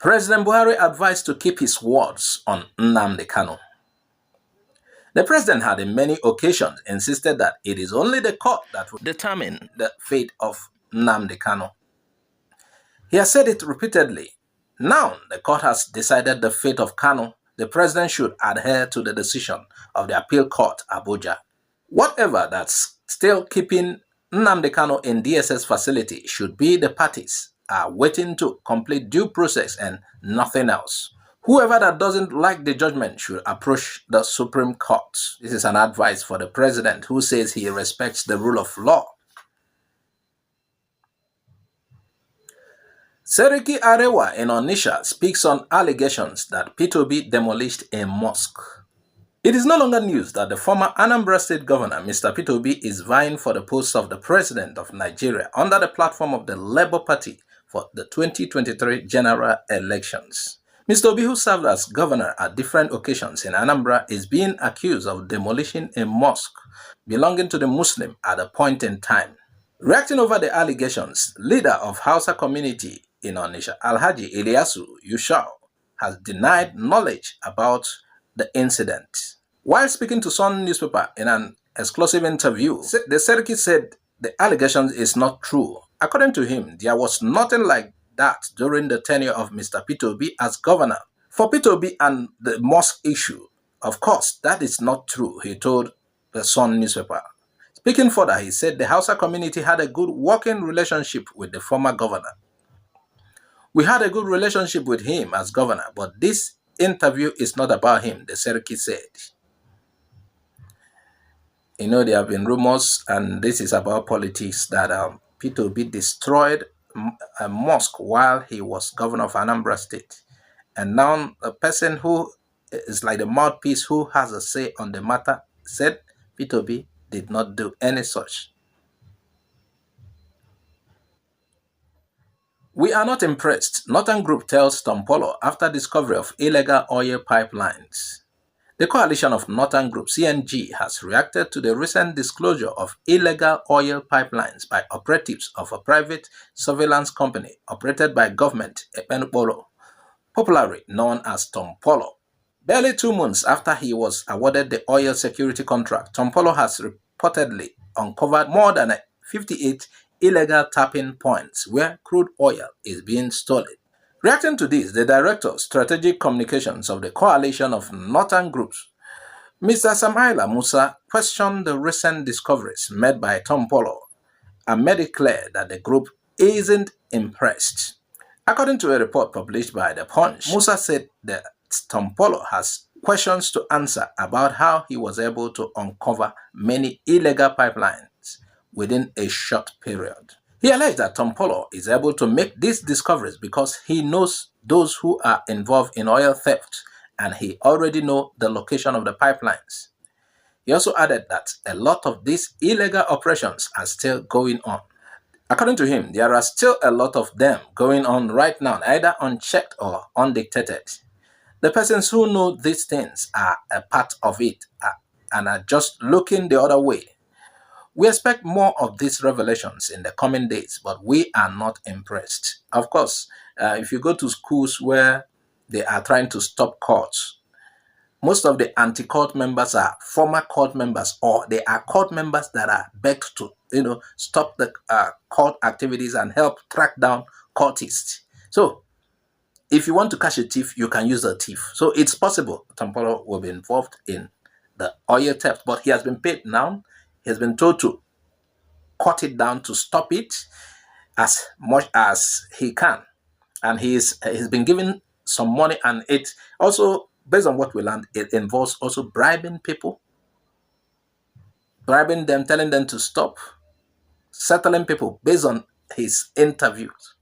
President Buhari advised to keep his words on Nnamdi Kanu. The president had on many occasions insisted that it is only the court that will determine the fate of Nnamdi Kanu. He has said it repeatedly. Now the court has decided the fate of Kanu. The president should adhere to the decision of the appeal court, Abuja. Whatever that's still keeping Nnamdi Kanu in DSS facility should be the parties are waiting to complete due process and nothing else. Whoever that doesn't like the judgment should approach the Supreme Court. This is an advice for the president who says he respects the rule of law. Seriki Hausa in Onitsha speaks on allegations that Peter Obi demolished a mosque. It is no longer news that the former Anambra State governor, Mr. Peter Obi, is vying for the post of the president of Nigeria under the platform of the Labour Party for the 2023 general elections. Mr. Obi, who served as governor at different occasions in Anambra, is being accused of demolishing a mosque belonging to the Muslim at a point in time. Reacting over the allegations, leader of Hausa community in Onitsha, Alhaji Ilyasu Yushau, has denied knowledge about the incident. While speaking to Sun newspaper in an exclusive interview, the Seriki said the allegation is not true. According to him, there was nothing like that during the tenure of Mr. Peter Obi as governor. For Peter Obi and the mosque issue, of course, that is not true, he told the Sun newspaper. Speaking further, he said the Hausa community had a good working relationship with the former governor. We had a good relationship with him as governor, but this interview is not about him, the Seriki said. You know, there have been rumors, and this is about politics, that Peter Obi destroyed a mosque while he was governor of Anambra State. And now a person who is like the mouthpiece who has a say on the matter said Peter Obi did not do any such. We are not impressed, Northern Group tells Tompolo after discovery of illegal oil pipelines. The coalition of Northern Group, CNG, has reacted to the recent disclosure of illegal oil pipelines by operatives of a private surveillance company operated by government, Tompolo, popularly known as Tompolo. Barely 2 months after he was awarded the oil security contract, Tompolo has reportedly uncovered more than 58 illegal tapping points where crude oil is being stolen. Reacting to this, the Director of Strategic Communications of the Coalition of Northern Groups, Mr. Samaila Musa, questioned the recent discoveries made by Tompolo and made it clear that the group isn't impressed. According to a report published by The Punch, Musa said that Tompolo has questions to answer about how he was able to uncover many illegal pipelines within a short period. He alleged that Tompolo is able to make these discoveries because he knows those who are involved in oil theft and he already knows the location of the pipelines. He also added that a lot of these illegal operations are still going on. According to him, there are still a lot of them going on right now, either unchecked or undictated. The persons who know these things are a part of it and are just looking the other way. We expect more of these revelations in the coming days, but we are not impressed. Of course, if you go to schools where they are trying to stop courts, most of the anti-court members are former court members, or they are court members that are begged to, stop the court activities and help track down courtists. So, if you want to catch a thief, you can use a thief. So it's possible Tompolo will be involved in the oil theft, but he has been paid now. He has been told to cut it down to stop it as much as he can. And he's been given some money, and it also, based on what we learned, it involves also bribing people, bribing them, telling them to stop, settling people based on his interviews.